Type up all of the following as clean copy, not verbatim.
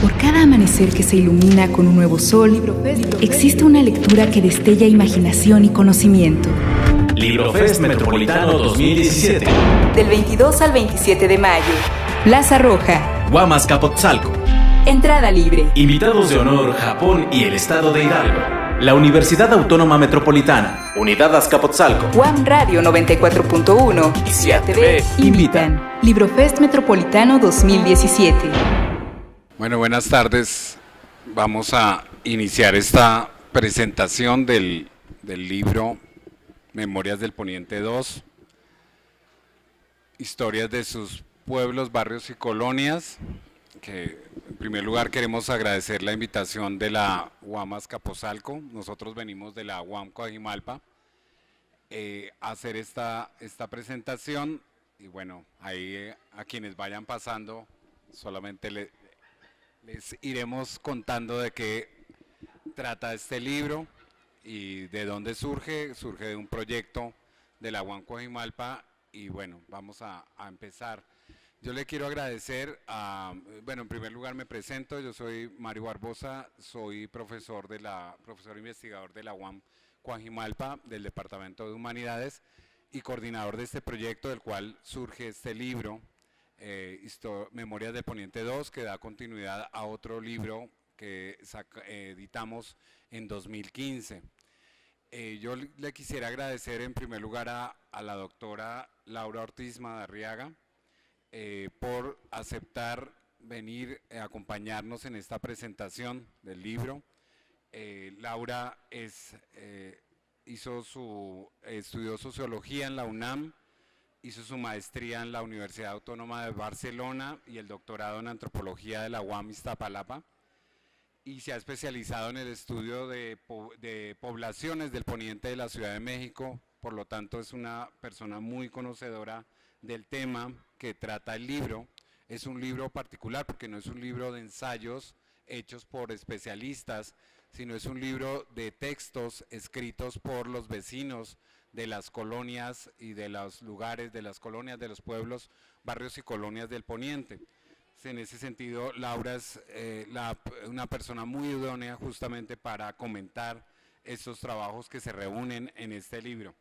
Por cada amanecer que se ilumina con un nuevo sol, existe una lectura que destella imaginación y conocimiento. Librofest Metropolitano 2017. Del 22 al 27 de mayo. Plaza Roja. Guamas Capotzalco. Entrada libre. Invitados de honor Japón y el estado de Hidalgo. La Universidad Autónoma Metropolitana. Unidad Azcapotzalco. Guam Radio 94.1 y CIAT TV invitan. Librofest Metropolitano 2017. Bueno, buenas tardes. Vamos a iniciar esta presentación del libro Memorias del Poniente 2, historias de sus pueblos, barrios y colonias, que en primer lugar queremos agradecer la invitación de la UAM Azcapotzalco. Nosotros venimos de la UAM Coajimalpa a hacer esta presentación, y bueno, ahí a quienes vayan pasando solamente les iremos contando de qué trata este libro y de dónde surge de un proyecto de la UAM Coajimalpa. Y bueno, vamos a empezar. Yo le quiero agradecer bueno, en primer lugar me presento, yo soy Mario Barbosa, soy profesor investigador de la UAM Coajimalpa, del Departamento de Humanidades, y coordinador de este proyecto del cual surge este libro, Memorias del Poniente 2, que da continuidad a otro libro que editamos en 2015. Yo le quisiera agradecer en primer lugar a la doctora Laura Ortiz Madarriaga por aceptar venir a acompañarnos en esta presentación del libro. Laura estudió sociología en la UNAM, hizo su maestría en la Universidad Autónoma de Barcelona y el doctorado en antropología de la UAM Iztapalapa, y se ha especializado en el estudio de poblaciones del poniente de la Ciudad de México. Por lo tanto, es una persona muy conocedora del tema que trata el libro. Es un libro particular porque no es un libro de ensayos hechos por especialistas, sino es un libro de textos escritos por los vecinos de las colonias y de los lugares, de las colonias, de los pueblos, barrios y colonias del poniente. En ese sentido, Laura es una persona muy idónea justamente para comentar estos trabajos que se reúnen en este libro.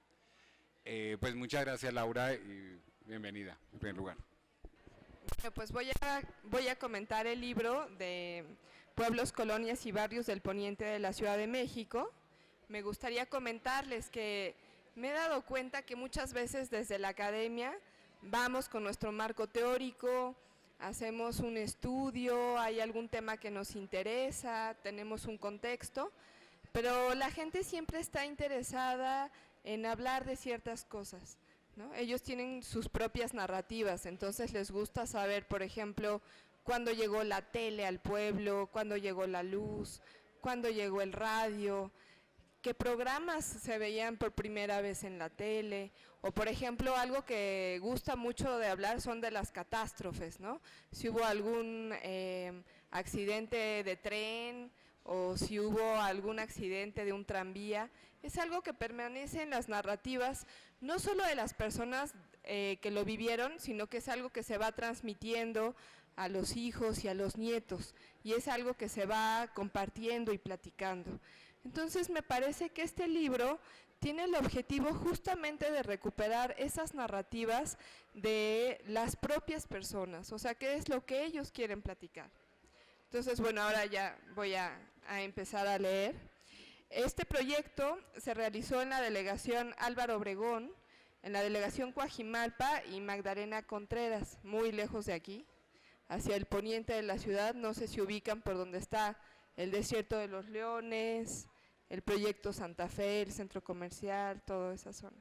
Pues muchas gracias, Laura, y bienvenida en primer lugar. Bueno, pues voy a comentar el libro de Pueblos, Colonias y Barrios del Poniente de la Ciudad de México. Me gustaría comentarles que me he dado cuenta que muchas veces desde la academia vamos con nuestro marco teórico, hacemos un estudio, hay algún tema que nos interesa, tenemos un contexto, pero la gente siempre está interesada en hablar de ciertas cosas, ¿no? Ellos tienen sus propias narrativas, entonces les gusta saber, por ejemplo, cuándo llegó la tele al pueblo, cuándo llegó la luz, cuándo llegó el radio, qué programas se veían por primera vez en la tele, o por ejemplo algo que gusta mucho de hablar son de las catástrofes, ¿no? Si hubo algún accidente de tren o si hubo algún accidente de un tranvía, es algo que permanece en las narrativas, no solo de las personas que lo vivieron, sino que es algo que se va transmitiendo a los hijos y a los nietos, y es algo que se va compartiendo y platicando. Entonces me parece que este libro tiene el objetivo justamente de recuperar esas narrativas de las propias personas, o sea, qué es lo que ellos quieren platicar. Entonces, bueno, ahora ya voy a empezar a leer. Este proyecto se realizó en la delegación Álvaro Obregón, en la delegación Coajimalpa y Magdalena Contreras, muy lejos de aquí, hacia el poniente de la ciudad. No sé si ubican por donde está el Desierto de los Leones, el proyecto Santa Fe, el centro comercial, toda esa zona.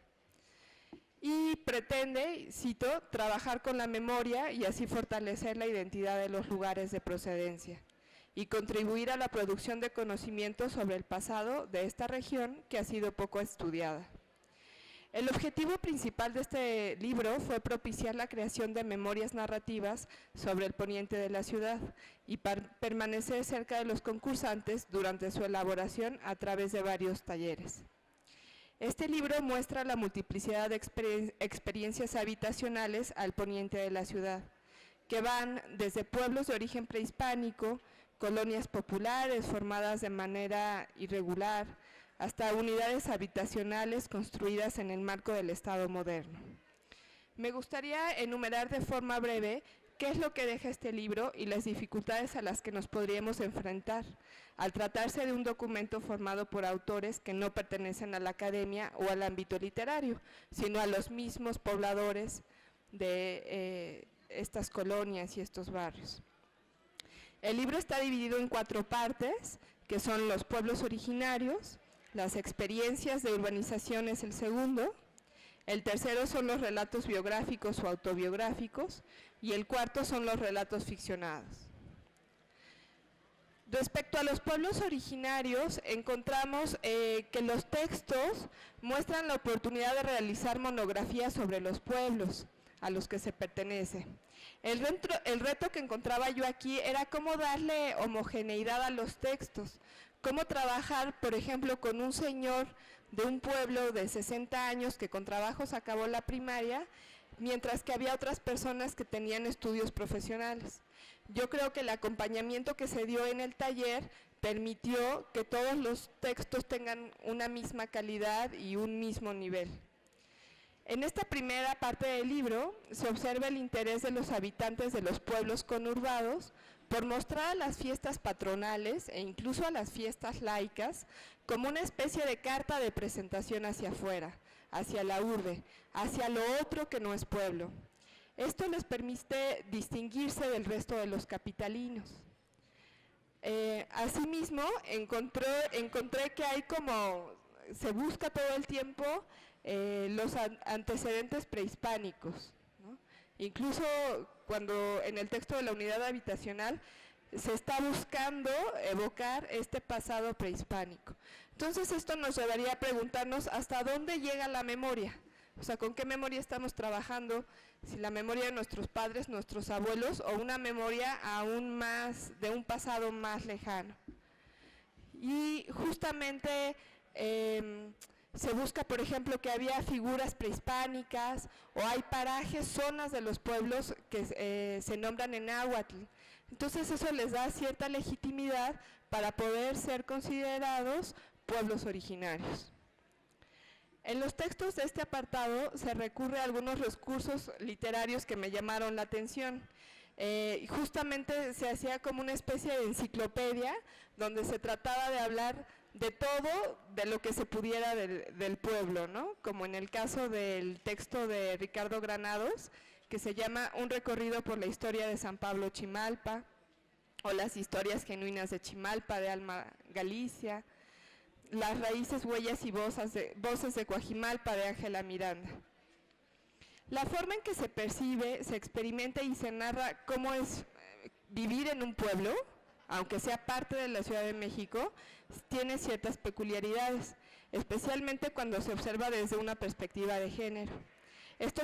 Y pretende, cito, trabajar con la memoria y así fortalecer la identidad de los lugares de procedencia y contribuir a la producción de conocimiento sobre el pasado de esta región que ha sido poco estudiada. El objetivo principal de este libro fue propiciar la creación de memorias narrativas sobre el poniente de la ciudad y permanecer cerca de los concursantes durante su elaboración a través de varios talleres. Este libro muestra la multiplicidad de experiencias habitacionales al poniente de la ciudad, que van desde pueblos de origen prehispánico, colonias populares formadas de manera irregular, hasta unidades habitacionales construidas en el marco del Estado moderno. Me gustaría enumerar de forma breve qué es lo que deja este libro y las dificultades a las que nos podríamos enfrentar al tratarse de un documento formado por autores que no pertenecen a la academia o al ámbito literario, sino a los mismos pobladores de estas colonias y estos barrios. El libro está dividido en 4 partes, que son los pueblos originarios, las experiencias de urbanización es el segundo, el tercero son los relatos biográficos o autobiográficos y el cuarto son los relatos ficcionados. Respecto a los pueblos originarios, encontramos que los textos muestran la oportunidad de realizar monografías sobre los pueblos a los que se pertenece. El reto que encontraba yo aquí era cómo darle homogeneidad a los textos, cómo trabajar, por ejemplo, con un señor de un pueblo de 60 años que con trabajos acabó la primaria, mientras que había otras personas que tenían estudios profesionales. Yo creo que el acompañamiento que se dio en el taller permitió que todos los textos tengan una misma calidad y un mismo nivel. En esta primera parte del libro se observa el interés de los habitantes de los pueblos conurbados por mostrar a las fiestas patronales e incluso a las fiestas laicas como una especie de carta de presentación hacia afuera, hacia la urbe, hacia lo otro que no es pueblo. Esto les permite distinguirse del resto de los capitalinos. Asimismo, encontré que hay como, se busca todo el tiempo los antecedentes prehispánicos, ¿no? Incluso cuando en el texto de la unidad habitacional se está buscando evocar este pasado prehispánico. Entonces esto nos llevaría a preguntarnos hasta dónde llega la memoria, o sea, con qué memoria estamos trabajando, si la memoria de nuestros padres, nuestros abuelos, o una memoria aún más, de un pasado más lejano. Y justamente se busca, por ejemplo, que había figuras prehispánicas o hay parajes, zonas de los pueblos que se nombran en náhuatl. Entonces eso les da cierta legitimidad para poder ser considerados pueblos originarios. En los textos de este apartado se recurre a algunos recursos literarios que me llamaron la atención. Justamente se hacía como una especie de enciclopedia donde se trataba de hablar de todo, de lo que se pudiera del pueblo, ¿no? Como en el caso del texto de Ricardo Granados, que se llama Un recorrido por la historia de San Pablo Chimalpa, o las historias genuinas de Chimalpa, de Alma Galicia, Las raíces, huellas y voces de Coajimalpa, de Ángela Miranda. La forma en que se percibe, se experimenta y se narra cómo es vivir en un pueblo, aunque sea parte de la Ciudad de México, tiene ciertas peculiaridades, especialmente cuando se observa desde una perspectiva de género. Esto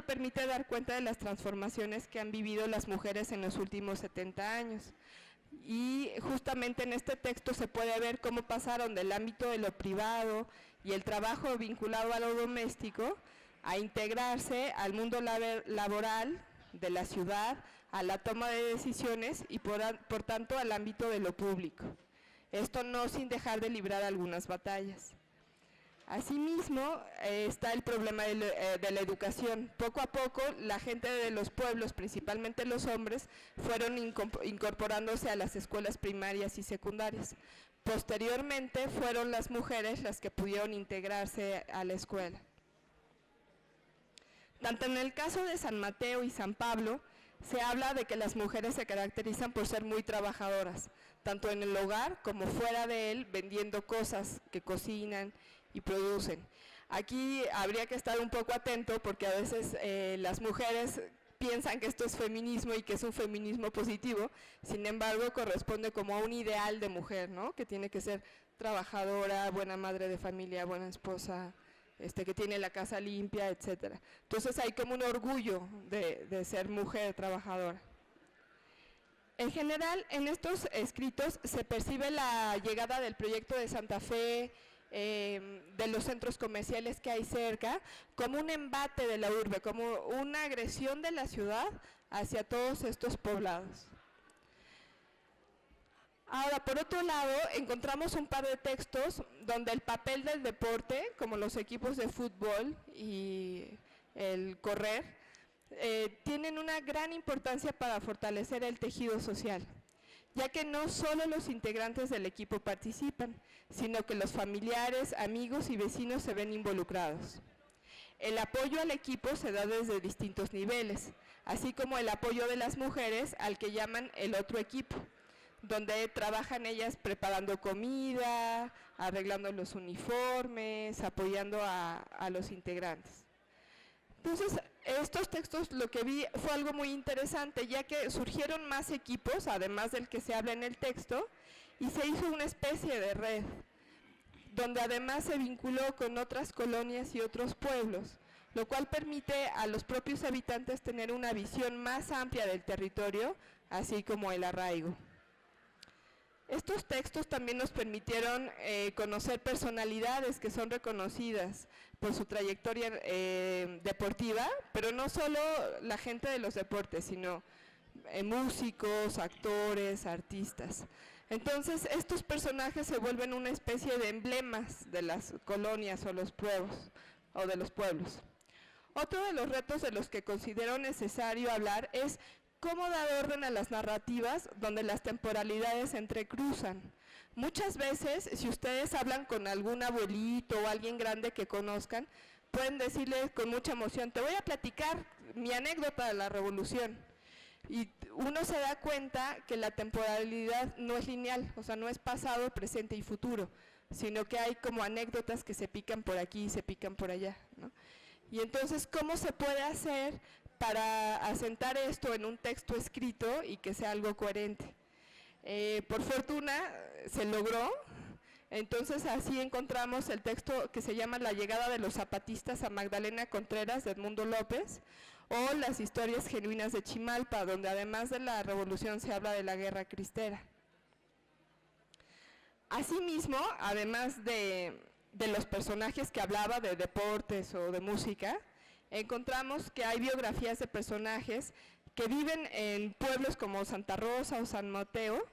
permite dar cuenta de las transformaciones que han vivido las mujeres en los últimos 70 años. Y justamente en este texto se puede ver cómo pasaron del ámbito de lo privado y el trabajo vinculado a lo doméstico a integrarse al mundo laboral de la ciudad, a la toma de decisiones y por tanto al ámbito de lo público. Esto no sin dejar de librar algunas batallas. Asimismo, está el problema de la educación. Poco a poco, la gente de los pueblos, principalmente los hombres, fueron incorporándose a las escuelas primarias y secundarias. Posteriormente, fueron las mujeres las que pudieron integrarse a la escuela. Tanto en el caso de San Mateo y San Pablo, se habla de que las mujeres se caracterizan por ser muy trabajadoras, tanto en el hogar como fuera de él, vendiendo cosas que cocinan y producen. Aquí habría que estar un poco atento porque a veces las mujeres piensan que esto es feminismo y que es un feminismo positivo, sin embargo corresponde como a un ideal de mujer, ¿no? Que tiene que ser trabajadora, buena madre de familia, buena esposa, que tiene la casa limpia, etcétera. Entonces hay como un orgullo de ser mujer trabajadora. En general, en estos escritos se percibe la llegada del proyecto de Santa Fe, de los centros comerciales que hay cerca, como un embate de la urbe, como una agresión de la ciudad hacia todos estos poblados. Ahora, por otro lado, encontramos un par de textos donde el papel del deporte, como los equipos de fútbol y el correr, tienen una gran importancia para fortalecer el tejido social, ya que no solo los integrantes del equipo participan, sino que los familiares, amigos y vecinos se ven involucrados. El apoyo al equipo se da desde distintos niveles, así como el apoyo de las mujeres al que llaman el otro equipo, donde trabajan ellas preparando comida, arreglando los uniformes, apoyando a los integrantes. Entonces, estos textos lo que vi fue algo muy interesante, ya que surgieron más equipos, además del que se habla en el texto, y se hizo una especie de red, donde además se vinculó con otras colonias y otros pueblos, lo cual permite a los propios habitantes tener una visión más amplia del territorio, así como el arraigo. Estos textos también nos permitieron conocer personalidades que son reconocidas por su trayectoria deportiva, pero no solo la gente de los deportes, sino músicos, actores, artistas. Entonces, estos personajes se vuelven una especie de emblemas de las colonias o los pueblos, o de los pueblos. Otro de los retos de los que considero necesario hablar es cómo dar orden a las narrativas donde las temporalidades se entrecruzan. Muchas veces, si ustedes hablan con algún abuelito o alguien grande que conozcan, pueden decirle con mucha emoción, te voy a platicar mi anécdota de la revolución. Y uno se da cuenta que la temporalidad no es lineal, o sea, no es pasado, presente y futuro, sino que hay como anécdotas que se pican por aquí y se pican por allá, ¿no? Y entonces, ¿cómo se puede hacer para asentar esto en un texto escrito y que sea algo coherente? Por fortuna se logró, entonces así encontramos el texto que se llama La llegada de los zapatistas a Magdalena Contreras de Edmundo López, o Las historias genuinas de Chimalpa, donde además de la revolución se habla de la guerra cristera. Asimismo, además de los personajes que hablaba de deportes o de música, encontramos que hay biografías de personajes que viven en pueblos como Santa Rosa o San Mateo,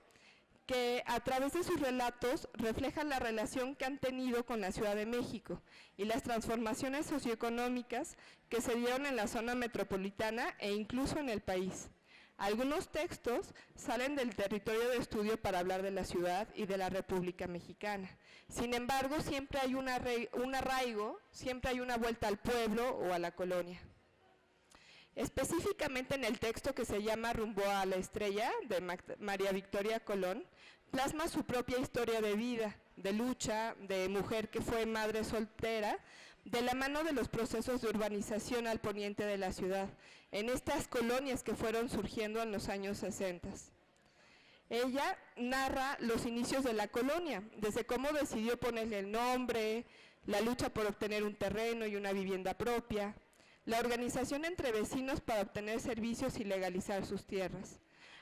que a través de sus relatos reflejan la relación que han tenido con la Ciudad de México y las transformaciones socioeconómicas que se dieron en la zona metropolitana e incluso en el país. Algunos textos salen del territorio de estudio para hablar de la ciudad y de la República Mexicana. Sin embargo, siempre hay un arraigo, siempre hay una vuelta al pueblo o a la colonia. Específicamente en el texto que se llama Rumbo a la Estrella, de María Victoria Colón, plasma su propia historia de vida, de lucha, de mujer que fue madre soltera, de la mano de los procesos de urbanización al poniente de la ciudad, en estas colonias que fueron surgiendo en los años 60. Ella narra los inicios de la colonia, desde cómo decidió ponerle el nombre, la lucha por obtener un terreno y una vivienda propia, la organización entre vecinos para obtener servicios y legalizar sus tierras,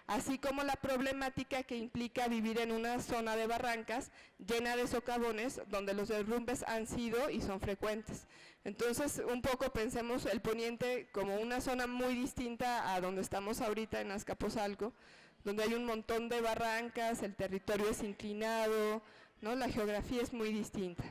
así como la problemática que implica vivir en una zona de barrancas llena de socavones donde los derrumbes han sido y son frecuentes. Entonces, un poco pensemos el poniente como una zona muy distinta a donde estamos ahorita en Azcapotzalco, donde hay un montón de barrancas, el territorio es inclinado, ¿no? La geografía es muy distinta.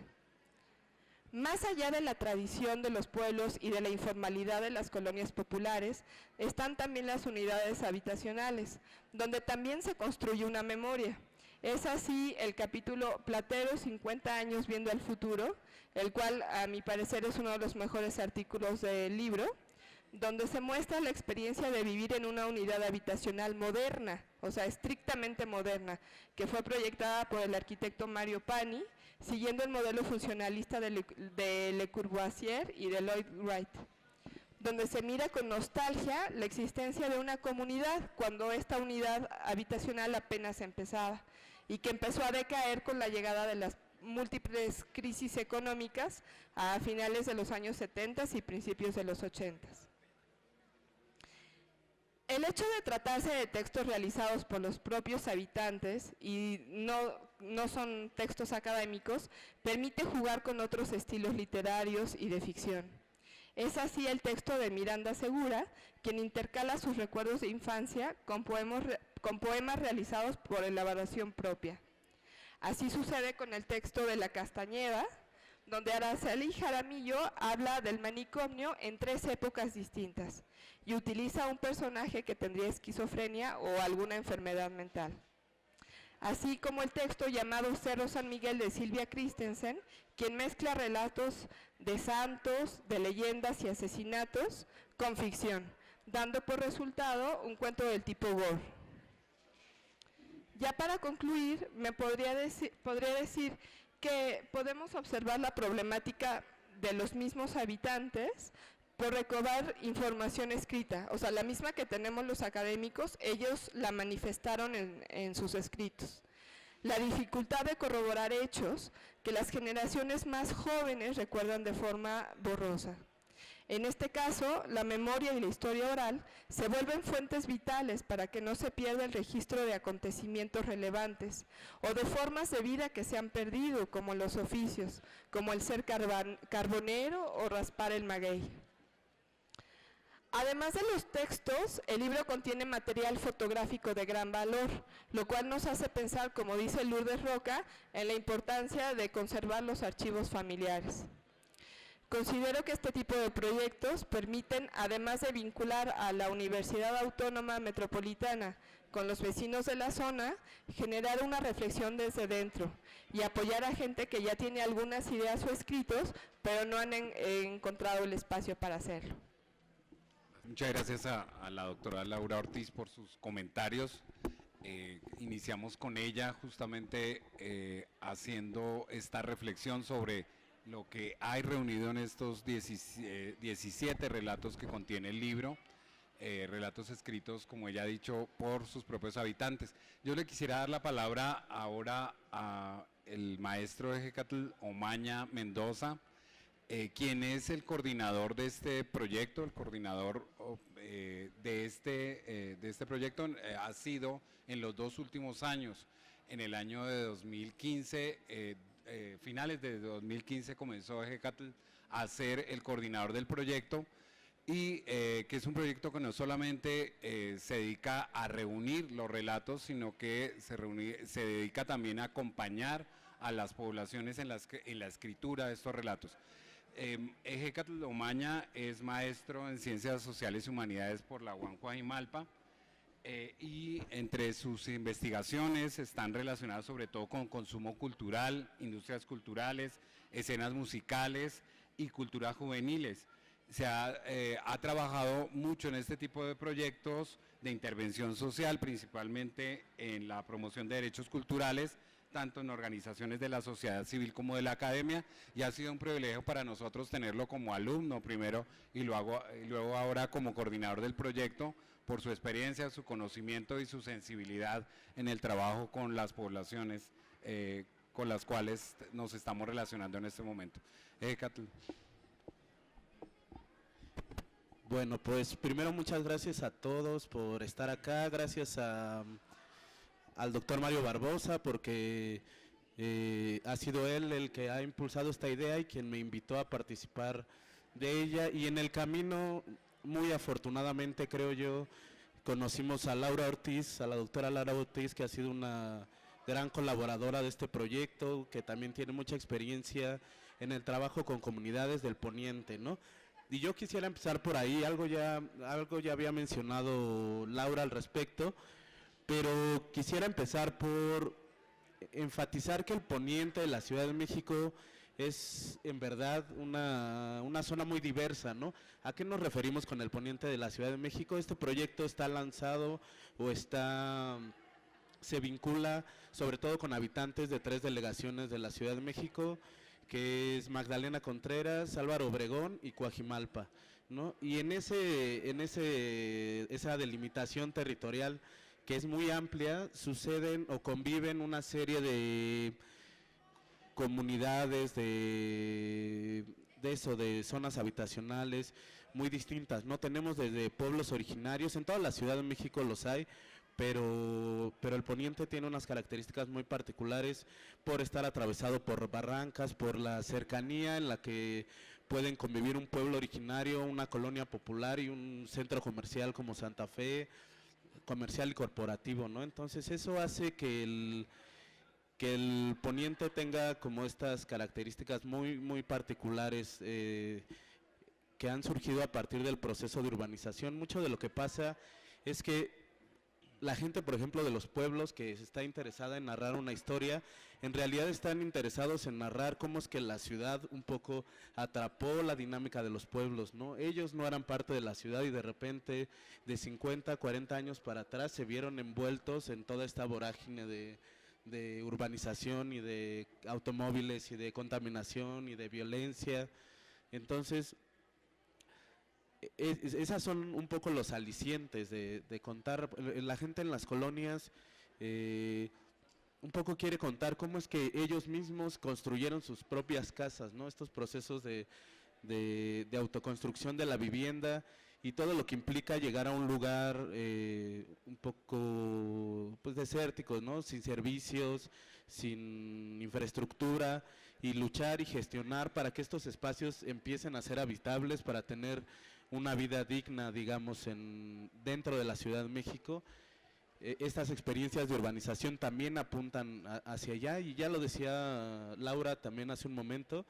Más allá de la tradición de los pueblos y de la informalidad de las colonias populares, están también las unidades habitacionales, donde también se construye una memoria. Es así el capítulo Platero, 50 años viendo al futuro, el cual a mi parecer es uno de los mejores artículos del libro, donde se muestra la experiencia de vivir en una unidad habitacional moderna, o sea, estrictamente moderna, que fue proyectada por el arquitecto Mario Pani, siguiendo el modelo funcionalista de Le Corbusier y de Lloyd Wright, donde se mira con nostalgia la existencia de una comunidad cuando esta unidad habitacional apenas empezaba y que empezó a decaer con la llegada de las múltiples crisis económicas a finales de los años 70 y principios de los 80. El hecho de tratarse de textos realizados por los propios habitantes y no son textos académicos, permite jugar con otros estilos literarios y de ficción. Es así el texto de Miranda Segura, quien intercala sus recuerdos de infancia con poemas realizados por elaboración propia. Así sucede con el texto de La Castañeda, donde Araceli Jaramillo habla del manicomio en 3 épocas distintas y utiliza un personaje que tendría esquizofrenia o alguna enfermedad mental. Así como el texto llamado Cerro San Miguel de Silvia Christensen, quien mezcla relatos de santos, de leyendas y asesinatos con ficción, dando por resultado un cuento del tipo gore. Ya para concluir, podría decir que podemos observar la problemática de los mismos habitantes por recabar información escrita, o sea, la misma que tenemos los académicos, ellos la manifestaron en sus escritos. La dificultad de corroborar hechos que las generaciones más jóvenes recuerdan de forma borrosa. En este caso, la memoria y la historia oral se vuelven fuentes vitales para que no se pierda el registro de acontecimientos relevantes o de formas de vida que se han perdido, como los oficios, como el ser carbonero o raspar el maguey. Además de los textos, el libro contiene material fotográfico de gran valor, lo cual nos hace pensar, como dice Lourdes Roca, en la importancia de conservar los archivos familiares. Considero que este tipo de proyectos permiten, además de vincular a la Universidad Autónoma Metropolitana con los vecinos de la zona, generar una reflexión desde dentro y apoyar a gente que ya tiene algunas ideas o escritos, pero no han encontrado el espacio para hacerlo. Muchas gracias a la doctora Laura Ortiz por sus comentarios. Iniciamos con ella justamente haciendo esta reflexión sobre lo que hay reunido en estos 17 relatos que contiene el libro, relatos escritos, como ella ha dicho, por sus propios habitantes. Yo le quisiera dar la palabra ahora al maestro Ejecatl Omaña Mendoza, quien es el coordinador de este proyecto, el coordinador de este proyecto ha sido en los 2 últimos años. En el año de 2015, finales de 2015 comenzó Ejecatl a ser el coordinador del proyecto y que es un proyecto que no solamente se dedica a reunir los relatos, sino que se dedica también a acompañar a las poblaciones en la escritura de estos relatos. Ejecatl Omaña es maestro en Ciencias Sociales y Humanidades por la UAM Coajimalpa y entre sus investigaciones están relacionadas sobre todo con consumo cultural, industrias culturales, escenas musicales y culturas juveniles. Se ha trabajado mucho en este tipo de proyectos de intervención social, principalmente en la promoción de derechos culturales, tanto en organizaciones de la sociedad civil como de la academia, y ha sido un privilegio para nosotros tenerlo como alumno primero y luego ahora como coordinador del proyecto, por su experiencia, su conocimiento y su sensibilidad en el trabajo con las poblaciones con las cuales nos estamos relacionando en este momento. Ejecatl. Bueno, pues primero muchas gracias a todos por estar acá, gracias al doctor Mario Barbosa porque ha sido él el que ha impulsado esta idea y quien me invitó a participar de ella, y en el camino, muy afortunadamente creo yo, conocimos a Laura Ortiz, a la doctora Laura Ortiz, que ha sido una gran colaboradora de este proyecto, que también tiene mucha experiencia en el trabajo con comunidades del Poniente, ¿no? Y yo quisiera empezar por ahí, algo ya había mencionado Laura al respecto, pero quisiera empezar por enfatizar que el Poniente de la Ciudad de México es en verdad una zona muy diversa, ¿no? ¿A qué nos referimos con el Poniente de la Ciudad de México? Este proyecto está lanzado o se vincula sobre todo con habitantes de 3 delegaciones de la Ciudad de México, que es Magdalena Contreras, Álvaro Obregón y Coajimalpa, ¿no? Y en esa delimitación territorial, que es muy amplia, suceden o conviven una serie de comunidades de zonas habitacionales muy distintas, ¿no? Tenemos desde pueblos originarios, en toda la Ciudad de México los hay, pero el Poniente tiene unas características muy particulares por estar atravesado por barrancas, por la cercanía en la que pueden convivir un pueblo originario, una colonia popular y un centro comercial como Santa Fe, comercial y corporativo, ¿no? Entonces eso hace que el poniente tenga como estas características muy particulares que han surgido a partir del proceso de urbanización. Mucho de lo que pasa es que la gente, por ejemplo, de los pueblos que está interesada en narrar una historia, en realidad están interesados en narrar cómo es que la ciudad un poco atrapó la dinámica de los pueblos, ¿no? Ellos no eran parte de la ciudad y de repente de 50, 40 años para atrás se vieron envueltos en toda esta vorágine de urbanización y de automóviles y de contaminación y de violencia. Entonces, esas son un poco los alicientes de contar. La gente en las colonias un poco quiere contar cómo es que ellos mismos construyeron sus propias casas, ¿no? Estos procesos de autoconstrucción de la vivienda y todo lo que implica llegar a un lugar un poco pues desértico, ¿no? Sin servicios, sin infraestructura, y luchar y gestionar para que estos espacios empiecen a ser habitables, para tener una vida digna, digamos, dentro de la Ciudad de México. Estas experiencias de urbanización también apuntan hacia allá, y ya lo decía Laura también hace un momento,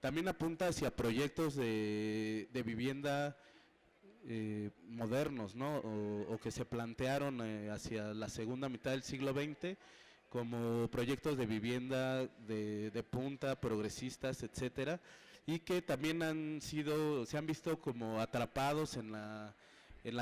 también apunta hacia proyectos de vivienda modernos, ¿no? O que se plantearon hacia la segunda mitad del siglo XX como proyectos de vivienda de punta, progresistas, etcétera, y que también se han visto como atrapados en la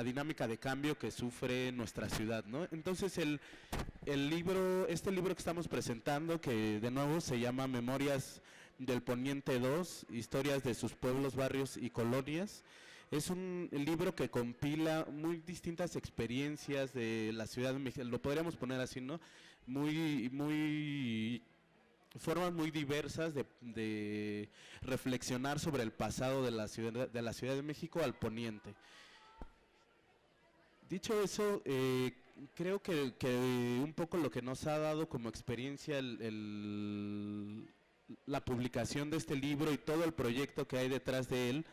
dinámica de cambio que sufre nuestra ciudad, ¿no? Entonces este libro que estamos presentando, que de nuevo se llama Memorias del Poniente 2, historias de sus pueblos, barrios y colonias, es un libro que compila muy distintas experiencias de la Ciudad de México, lo podríamos poner así, ¿no? Formas muy diversas de reflexionar sobre el pasado de la Ciudad de México al poniente. Dicho eso, creo que un poco lo que nos ha dado como experiencia la publicación de este libro y todo el proyecto que hay detrás de él,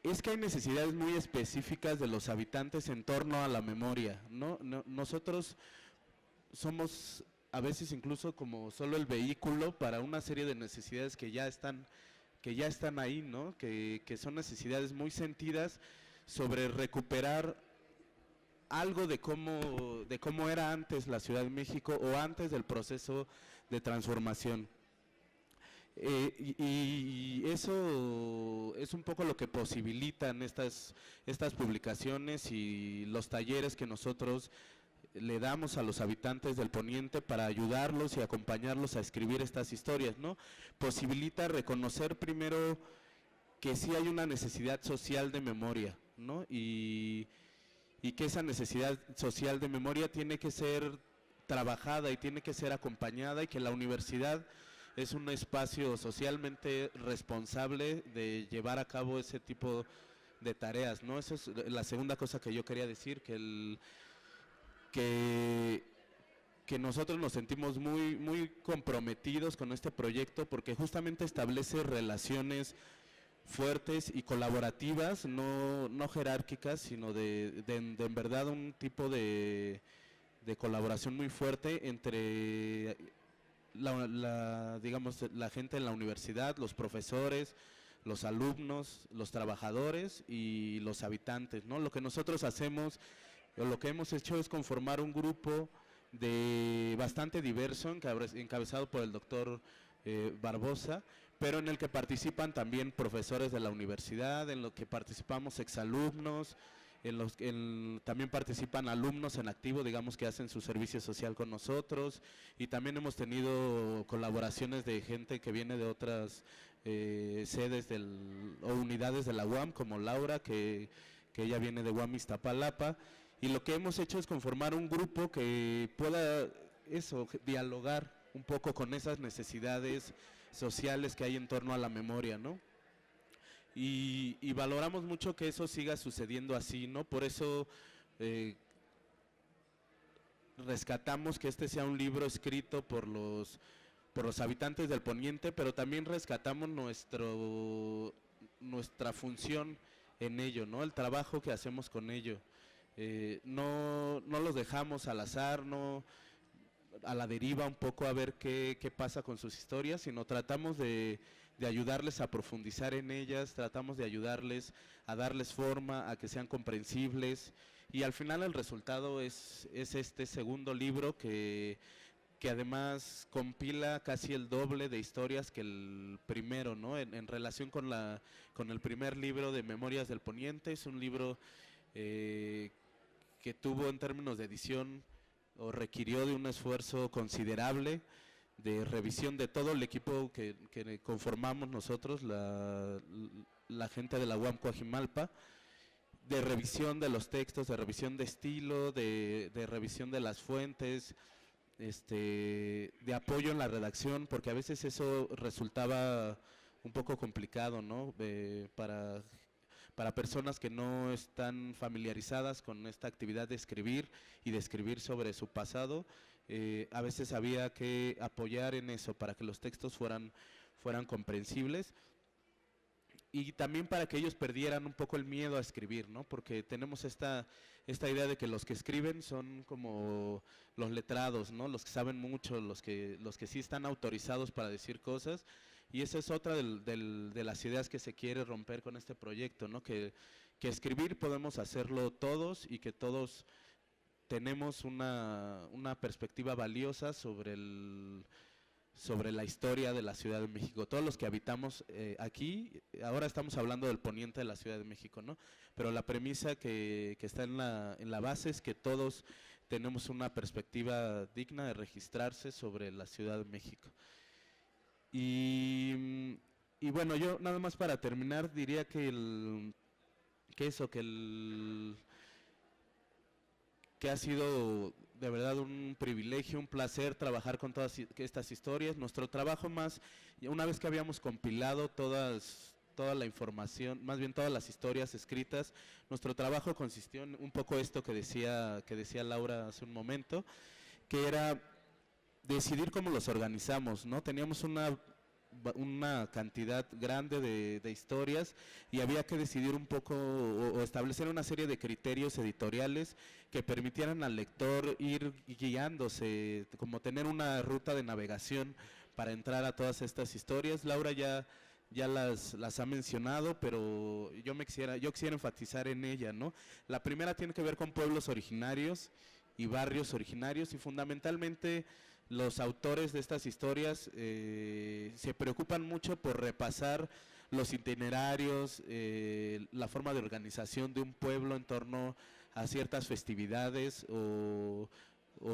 es que hay necesidades muy específicas de los habitantes en torno a la memoria, ¿no? Nosotros somos a veces incluso como solo el vehículo para una serie de necesidades que ya están ahí, ¿no? Que son necesidades muy sentidas sobre recuperar algo de cómo era antes la Ciudad de México o antes del proceso de transformación. Y eso es un poco lo que posibilitan estas publicaciones y los talleres que nosotros le damos a los habitantes del poniente para ayudarlos y acompañarlos a escribir estas historias, ¿no? Posibilita reconocer primero que sí hay una necesidad social de memoria, ¿no? Y que esa necesidad social de memoria tiene que ser trabajada y tiene que ser acompañada, y que la universidad es un espacio socialmente responsable de llevar a cabo ese tipo de tareas, ¿no? Esa es la segunda cosa que yo quería decir, que nosotros nos sentimos muy comprometidos con este proyecto, porque justamente establece relaciones fuertes y colaborativas, no jerárquicas, sino de en verdad un tipo de colaboración muy fuerte entre digamos, la gente en la universidad, los profesores, los alumnos, los trabajadores y los habitantes, ¿no? Lo que nosotros hacemos, o lo que hemos hecho, es conformar un grupo bastante diverso, encabezado por el doctor Barbosa, pero en el que participan también profesores de la universidad, en lo que participamos exalumnos, también participan alumnos en activo, digamos, que hacen su servicio social con nosotros, y también hemos tenido colaboraciones de gente que viene de otras sedes o unidades de la UAM, como Laura, que ella viene de UAM Iztapalapa, y lo que hemos hecho es conformar un grupo que pueda dialogar un poco con esas necesidades sociales que hay en torno a la memoria, ¿no? Y valoramos mucho que eso siga sucediendo así, ¿no? Por eso rescatamos que este sea un libro escrito por los por los habitantes del Poniente, pero también rescatamos nuestra función en ello, ¿no? El trabajo que hacemos con ello. No los dejamos al azar, no a la deriva un poco a ver qué pasa con sus historias, sino tratamos de ayudarles a profundizar en ellas, tratamos de ayudarles a darles forma, a que sean comprensibles, y al final el resultado es este segundo libro que además compila casi el doble de historias que el primero, ¿no? En relación con el primer libro de Memorias del Poniente. Es un libro que tuvo en términos de edición o requirió de un esfuerzo considerable de revisión de todo el equipo que conformamos nosotros, la gente de la UAM Coajimalpa, de revisión de los textos, de revisión de estilo, de revisión de las fuentes, de apoyo en la redacción, porque a veces eso resultaba un poco complicado, ¿no? Para personas que no están familiarizadas con esta actividad de escribir y de escribir sobre su pasado, a veces había que apoyar en eso para que los textos fueran comprensibles. Y también para que ellos perdieran un poco el miedo a escribir, ¿no? Porque tenemos esta idea de que los que escriben son como los letrados, ¿no? Los que saben mucho, los que sí están autorizados para decir cosas. Y esa es otra de las ideas que se quiere romper con este proyecto, ¿no? Que escribir podemos hacerlo todos y que todos tenemos una perspectiva valiosa sobre la historia de la Ciudad de México. Todos los que habitamos aquí, ahora estamos hablando del poniente de la Ciudad de México, ¿no? Pero la premisa que está en la base es que todos tenemos una perspectiva digna de registrarse sobre la Ciudad de México. Y bueno, yo nada más para terminar diría que ha sido de verdad un privilegio, un placer trabajar con todas estas historias. Nuestro trabajo una vez que habíamos compilado toda la información, más bien todas las historias escritas, nuestro trabajo consistió en un poco esto que decía Laura hace un momento, que era decidir cómo los organizamos, ¿no? Teníamos una cantidad grande de historias y había que decidir un poco o establecer una serie de criterios editoriales que permitieran al lector ir guiándose, como tener una ruta de navegación para entrar a todas estas historias. Laura ya las ha mencionado, pero yo quisiera enfatizar en ella, ¿no? La primera tiene que ver con pueblos originarios y barrios originarios, y fundamentalmente los autores de estas historias se preocupan mucho por repasar los itinerarios, la forma de organización de un pueblo en torno a ciertas festividades o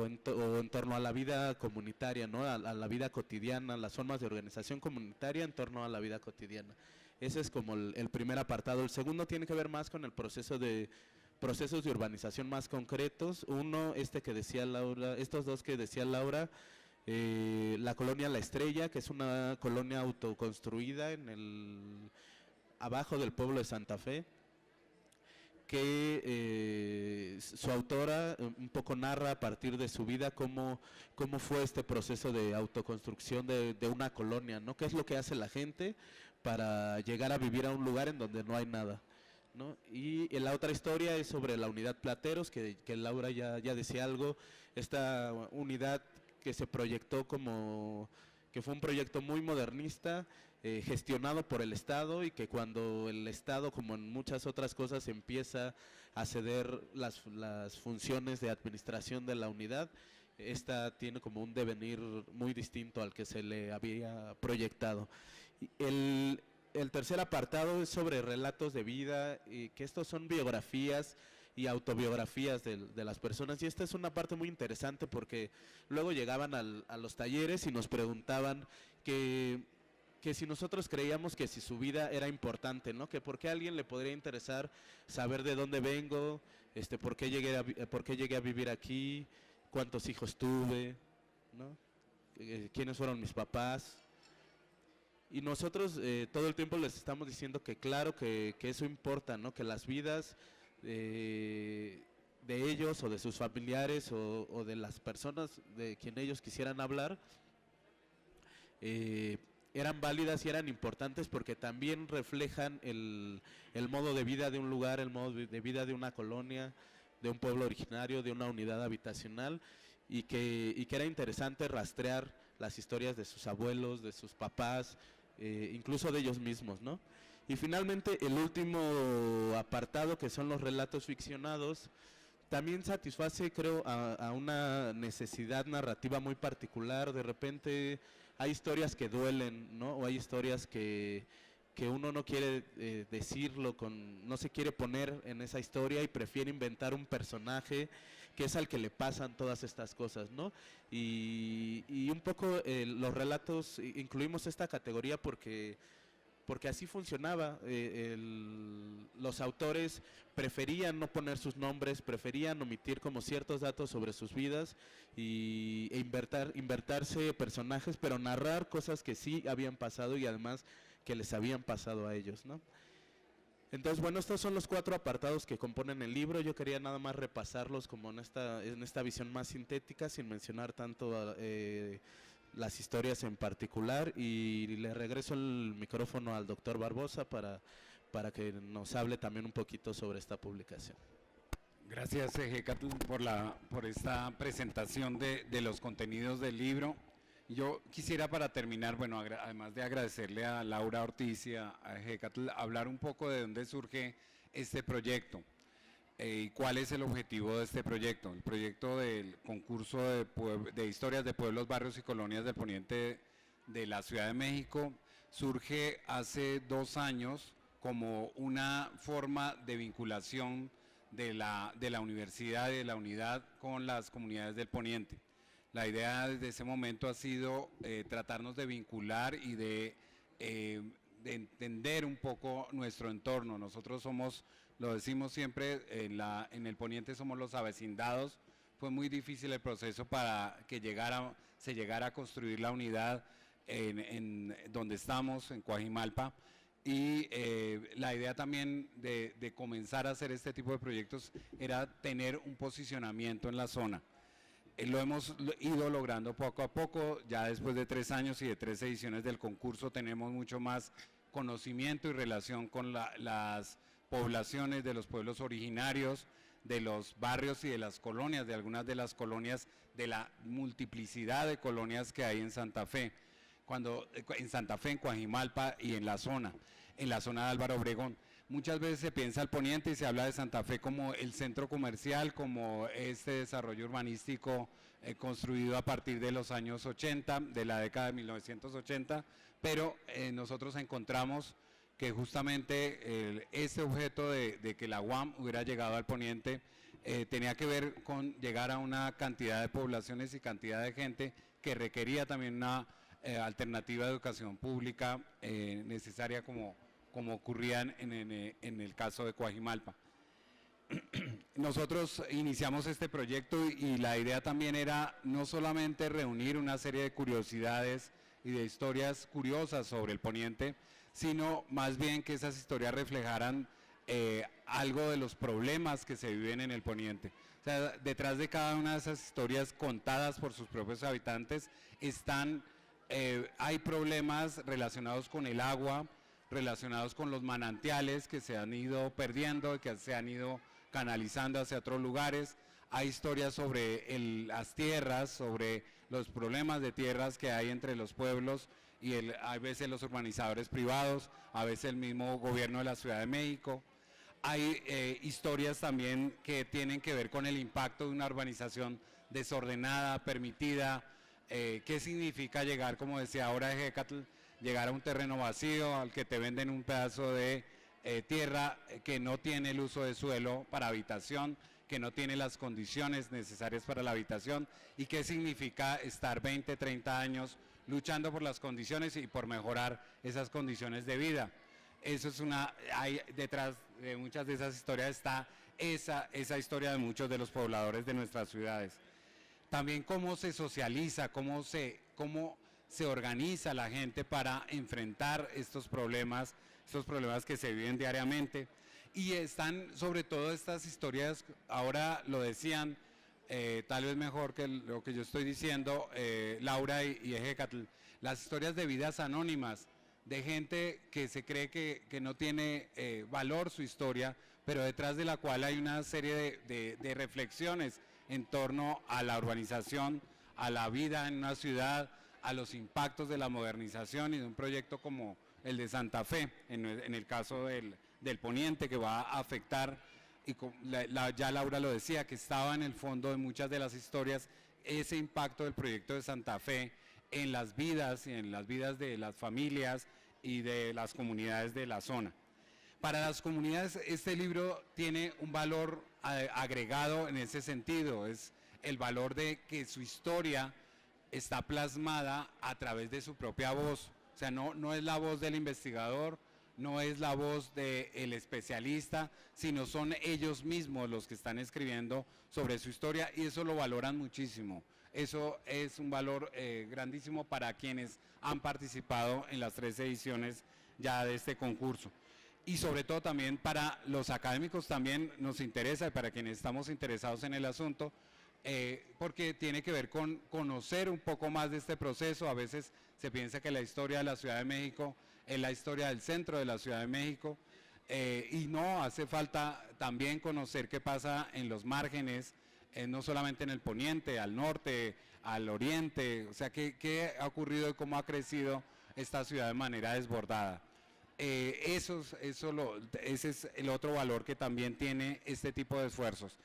en torno a la vida comunitaria, ¿no? A la vida cotidiana, las formas de organización comunitaria en torno a la vida cotidiana. Ese es como el primer apartado. El segundo tiene que ver más con el procesos de urbanización más concretos. Uno, que decía Laura, estos dos que decía Laura, la colonia La Estrella, que es una colonia autoconstruida abajo del pueblo de Santa Fe, que su autora un poco narra a partir de su vida cómo fue este proceso de autoconstrucción de una colonia, ¿no? ¿Qué es lo que hace la gente para llegar a vivir a un lugar en donde no hay nada, ¿no? Y la otra historia es sobre la unidad Plateros, que Laura ya decía algo. Esta unidad que se proyectó que fue un proyecto muy modernista, gestionado por el Estado, y que cuando el Estado, como en muchas otras cosas, empieza a ceder las funciones de administración de la unidad, esta tiene como un devenir muy distinto al que se le había proyectado. El tercer apartado es sobre relatos de vida, y que estos son biografías y autobiografías de las personas, y esta es una parte muy interesante porque luego llegaban a los talleres y nos preguntaban que si nosotros creíamos que si su vida era importante, ¿no? Que por qué a alguien le podría interesar saber de dónde vengo, por qué llegué a vivir aquí, cuántos hijos tuve, ¿no? Quiénes fueron mis papás. Y nosotros todo el tiempo les estamos diciendo que claro que eso importa, ¿no? Que las vidas de ellos o de sus familiares o de las personas de quien ellos quisieran hablar eran válidas y eran importantes porque también reflejan el modo de vida de un lugar, el modo de vida de una colonia, de un pueblo originario, de una unidad habitacional, y que era interesante rastrear las historias de sus abuelos, de sus papás, incluso de ellos mismos, ¿no? Y finalmente el último apartado, que son los relatos ficcionados, también satisface, creo, a una necesidad narrativa muy particular. De repente hay historias que duelen, ¿no? O hay historias que uno no quiere decirlo, no se quiere poner en esa historia y prefiere inventar un personaje que es al que le pasan todas estas cosas, ¿no? Y un poco los relatos, incluimos esta categoría porque así funcionaba. Los autores preferían no poner sus nombres, preferían omitir como ciertos datos sobre sus vidas e inventarse personajes, pero narrar cosas que sí habían pasado y además que les habían pasado a ellos, ¿no? Entonces, bueno, estos son los 4 apartados que componen el libro. Yo quería nada más repasarlos como en esta visión más sintética, sin mencionar tanto las historias en particular, y le regreso el micrófono al doctor Barbosa para que nos hable también un poquito sobre esta publicación. Gracias, Ejecatl, por esta presentación de los contenidos del libro. Yo quisiera, para terminar, bueno, además de agradecerle a Laura Ortiz y a Ejecatl, hablar un poco de dónde surge este proyecto y cuál es el objetivo de este proyecto. El proyecto del concurso de historias de pueblos, barrios y colonias del poniente de la Ciudad de México surge hace 2 años como una forma de vinculación de la universidad y de la unidad con las comunidades del poniente. La idea desde ese momento ha sido tratarnos de vincular y de entender un poco nuestro entorno. Nosotros somos, lo decimos siempre, en el poniente somos los avecindados. Fue muy difícil el proceso para que se llegara a construir la unidad en donde estamos, en Coajimalpa. Y la idea también de comenzar a hacer este tipo de proyectos era tener un posicionamiento en la zona. Lo hemos ido logrando poco a poco. Ya después de 3 años y de 3 ediciones del concurso tenemos mucho más conocimiento y relación con las poblaciones de los pueblos originarios, de los barrios y de las colonias, de algunas de las colonias, de la multiplicidad de colonias que hay en Santa Fe, en Coajimalpa y en la zona de Álvaro Obregón. Muchas veces se piensa al poniente y se habla de Santa Fe como el centro comercial, como este desarrollo urbanístico construido a partir de los años 80, de la década de 1980, pero nosotros encontramos que justamente este objeto de que la UAM hubiera llegado al poniente tenía que ver con llegar a una cantidad de poblaciones y cantidad de gente que requería también una alternativa de educación pública necesaria como ocurrían en el caso de Coajimalpa. Nosotros iniciamos este proyecto y la idea también era no solamente reunir una serie de curiosidades y de historias curiosas sobre el poniente, sino más bien que esas historias reflejaran algo de los problemas que se viven en el poniente. O sea, detrás de cada una de esas historias contadas por sus propios habitantes hay problemas relacionados con el agua, relacionados con los manantiales que se han ido perdiendo y que se han ido canalizando hacia otros lugares. Hay historias sobre las tierras, sobre los problemas de tierras que hay entre los pueblos y a veces los urbanizadores privados, a veces el mismo gobierno de la Ciudad de México. Hay historias también que tienen que ver con el impacto de una urbanización desordenada, permitida. ¿Qué significa llegar, como decía ahora Ejecatl, llegar a un terreno vacío al que te venden un pedazo de tierra que no tiene el uso de suelo para habitación, que no tiene las condiciones necesarias para la habitación? ¿Y qué significa estar 20, 30 años luchando por las condiciones y por mejorar esas condiciones de vida? Eso es detrás de muchas de esas historias está esa historia de muchos de los pobladores de nuestras ciudades. También cómo se socializa, cómo se organiza la gente para enfrentar estos problemas que se viven diariamente. Y están sobre todo estas historias, ahora lo decían, tal vez mejor que lo que yo estoy diciendo, Laura y Ejecatl, las historias de vidas anónimas, de gente que se cree que no tiene valor su historia, pero detrás de la cual hay una serie de reflexiones en torno a la urbanización, a la vida en una ciudad, a los impactos de la modernización y de un proyecto como el de Santa Fe, en el caso del Poniente, que va a afectar, y ya Laura lo decía, que estaba en el fondo de muchas de las historias, ese impacto del proyecto de Santa Fe en las vidas y en las vidas de las familias y de las comunidades de la zona. Para las comunidades este libro tiene un valor agregado en ese sentido, es el valor de que su historia está plasmada a través de su propia voz, o sea, no es la voz del investigador, no es la voz del especialista, sino son ellos mismos los que están escribiendo sobre su historia y eso lo valoran muchísimo. Eso es un valor grandísimo para quienes han participado en las 3 ediciones ya de este concurso. Y sobre todo también para los académicos también nos interesa, y para quienes estamos interesados en el asunto, porque tiene que ver con conocer un poco más de este proceso. A veces se piensa que la historia de la Ciudad de México es la historia del centro de la Ciudad de México, y no, hace falta también conocer qué pasa en los márgenes, no solamente en el poniente, al norte, al oriente, o sea, qué ha ocurrido y cómo ha crecido esta ciudad de manera desbordada. Ese es el otro valor que también tiene este tipo de esfuerzos.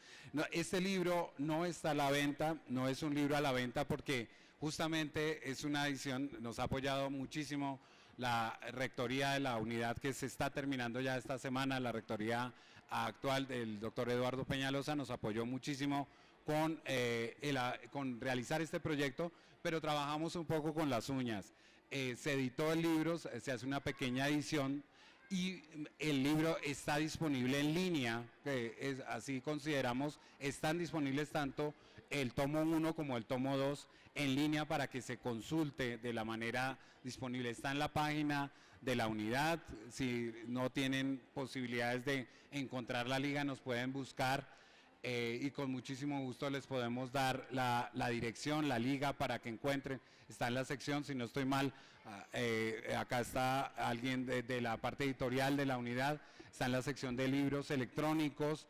Este libro no está a la venta, no es un libro a la venta porque justamente es una edición, nos ha apoyado muchísimo la rectoría de la unidad que se está terminando ya esta semana, la rectoría actual del doctor Eduardo Peñalosa nos apoyó muchísimo con realizar este proyecto, pero trabajamos un poco con las uñas. Se editó el libro, se hace una pequeña edición y el libro está disponible en línea, así consideramos, están disponibles tanto el tomo 1 como el tomo 2 en línea para que se consulte de la manera disponible. Está en la página de la unidad, si no tienen posibilidades de encontrar la liga nos pueden buscar y con muchísimo gusto les podemos dar la dirección, la liga para que encuentren. Está en la sección, si no estoy mal, acá está alguien de la parte editorial de la unidad, está en la sección de libros electrónicos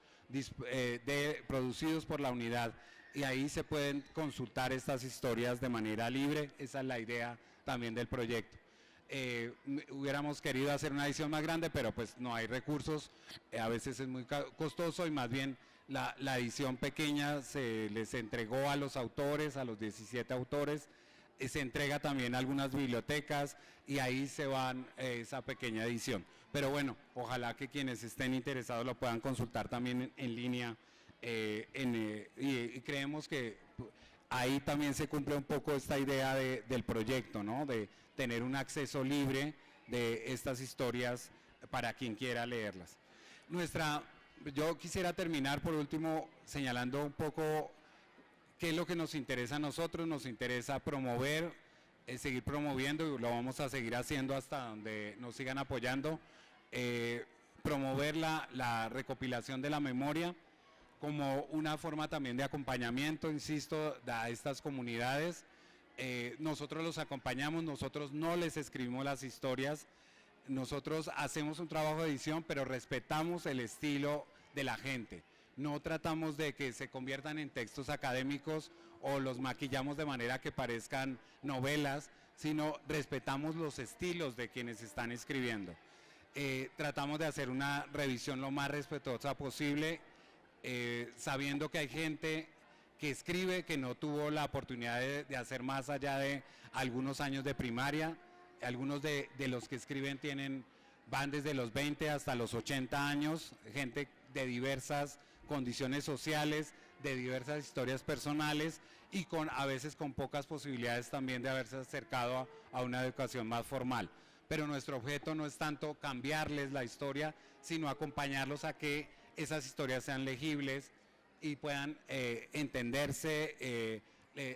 producidos por la unidad y ahí se pueden consultar estas historias de manera libre. Esa es la idea también del proyecto. Hubiéramos querido hacer una edición más grande, pero pues no hay recursos, a veces es muy costoso y más bien la edición pequeña se les entregó a los autores, a los 17 autores, se entrega también a algunas bibliotecas y ahí se van esa pequeña edición. Pero bueno, ojalá que quienes estén interesados lo puedan consultar también en línea y creemos que ahí también se cumple un poco esta idea del proyecto, ¿no? De tener un acceso libre de estas historias para quien quiera leerlas. Yo quisiera terminar por último señalando un poco qué es lo que nos interesa a nosotros. Nos interesa promover, seguir promoviendo y lo vamos a seguir haciendo hasta donde nos sigan apoyando, promover la recopilación de la memoria como una forma también de acompañamiento, insisto, a estas comunidades. Nosotros los acompañamos, nosotros no les escribimos las historias, nosotros hacemos un trabajo de edición, pero respetamos el estilo de la gente. No tratamos de que se conviertan en textos académicos o los maquillamos de manera que parezcan novelas, sino respetamos los estilos de quienes están escribiendo. Tratamos de hacer una revisión lo más respetuosa posible, sabiendo que hay gente que escribe que no tuvo la oportunidad de hacer más allá de algunos años de primaria. Algunos de los que escriben van desde los 20 hasta los 80 años, gente de diversas condiciones sociales, de diversas historias personales y a veces con pocas posibilidades también de haberse acercado a una educación más formal. Pero nuestro objeto no es tanto cambiarles la historia, sino acompañarlos a que esas historias sean legibles y puedan entenderse.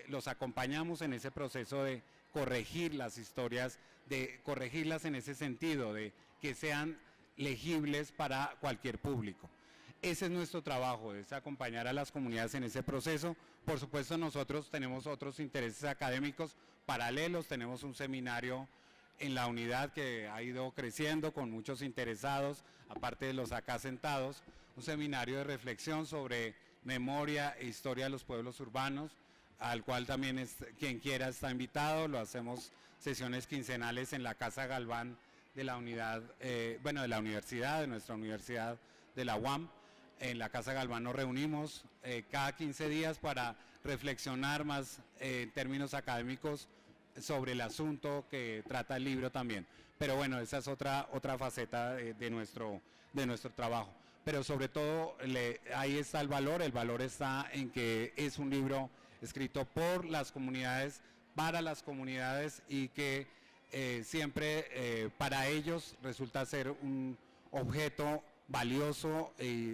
Los acompañamos en ese proceso de corregir las historias, de corregirlas en ese sentido, de que sean legibles para cualquier público. ese es nuestro trabajo, es acompañar a las comunidades en ese proceso. Por supuesto, nosotros tenemos otros intereses académicos paralelos, tenemos un seminario en la unidad que ha ido creciendo con muchos interesados, aparte de los acá sentados, un seminario de reflexión sobre memoria e historia de los pueblos urbanos, al cual también quien quiera está invitado. Lo hacemos sesiones quincenales en la Casa Galván de la unidad, de la universidad, de nuestra universidad de la UAM. En la Casa Galván nos reunimos cada 15 días para reflexionar más en términos académicos sobre el asunto que trata el libro también. Pero bueno, esa es otra faceta de nuestro trabajo. Pero sobre todo ahí está el valor está en que es un libro escrito por las comunidades, para las comunidades, y que siempre para ellos resulta ser un objeto valioso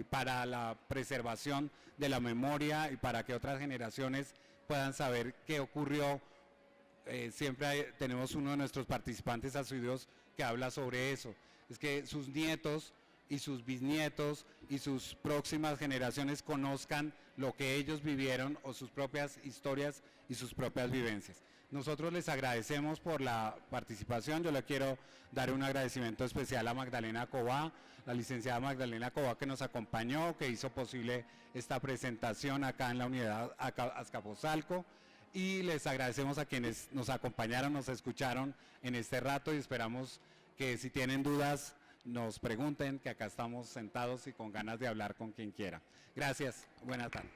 para la preservación de la memoria y para que otras generaciones puedan saber qué ocurrió. Siempre tenemos uno de nuestros participantes asiduos que habla sobre eso, es que sus nietos y sus bisnietos y sus próximas generaciones conozcan lo que ellos vivieron o sus propias historias y sus propias vivencias. Nosotros les agradecemos por la participación. Yo le quiero dar un agradecimiento especial a Magdalena Cobá, la licenciada Magdalena Cobá, que nos acompañó, que hizo posible esta presentación acá en la unidad Azcapotzalco, y les agradecemos a quienes nos acompañaron, nos escucharon en este rato, y esperamos que si tienen dudas nos pregunten, que acá estamos sentados y con ganas de hablar con quien quiera. Gracias, buenas tardes.